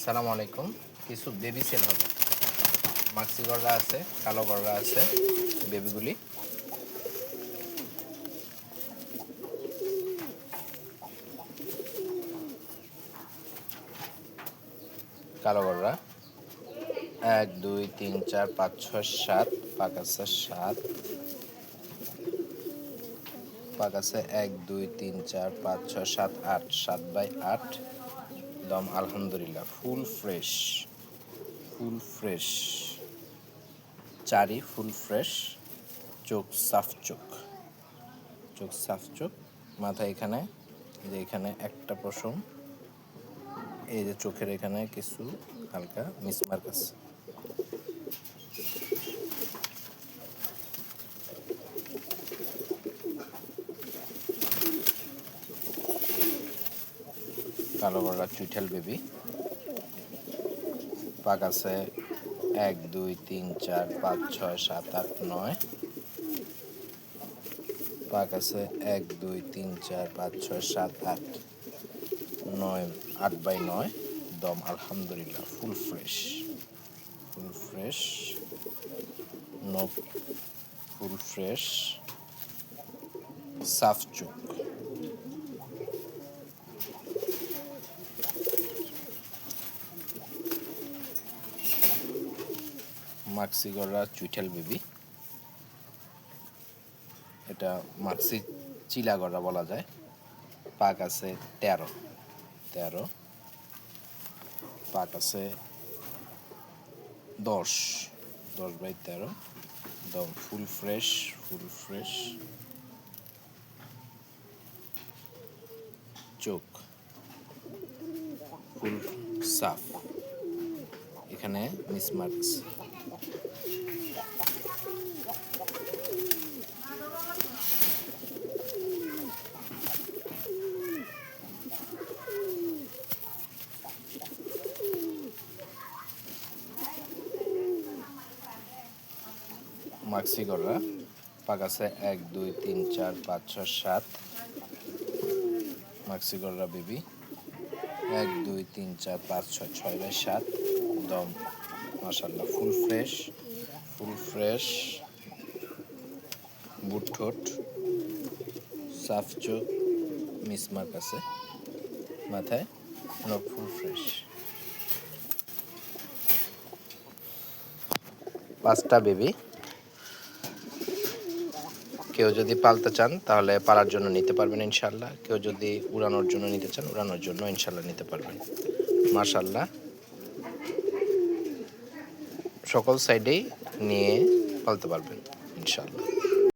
আসসালামু আলাইকুম। কিছু বেবি সেল হবে। মাক্সি গররা আছে, কালো গররা আছে। বেবিগুলি কালো গররা 1 2 3 4 5 6 7 পাক আছে 7 পাক আছে 1 2 3 4 5 6 7 8 7/8 দম আলহামদুলিল্লাহ ফুল ফ্রেশ চারি ফুল ফ্রেশ চোখ সাফ চোখ মাথা এখানে যে এখানে একটা পশম এই যে চোখের এখানে কিছু হালকা মিসমার্ক আছে। কালো গলা চুইঠাল বেবি পাক আছে 1 2 3 4 5 6 7 8 9 পাক আছে 1 2 3 4 5 6 7 8 9 8/9 দম আলহামদুলিল্লাহ ফুল ফ্রেশ নখ ফুল ফ্রেশ সাফ চোখ। মাক্সি গররা চুইঠাল বেবি, এটা মাক্সি চিলা গররা বলা যায়। পাক আছে 13 পাক আছে 10/13 দম ফুল ফ্রেশ চোখ ফুল সাফ, এখানে মিসমার্ক আছে। মাক্সি গররা পাক আছে 1 2 3 4 5 6 7 মাক্সি গররা বেবি 1 2 3 4 5 6 6/7 দম মাশাআল্লাহ ফুল ফ্রেশ বুট ঠোঁট সাফ চোখ মিসমার্ক আছে মাথায় নখ ফুল ফ্রেশ। 5টা বেবি, কেউ যদি পালতে চান তাহলে পালার জন্য নিতে পারবেন ইনশাল্লাহ। কেউ যদি উড়ানোর জন্য নিতে চান উড়ানোর জন্য ইনশাল্লাহ নিতে পারবেন। মাশাল্লাহ সকল সাইডেই নিয়ে পালতে পারবেন ইনশাল্লাহ।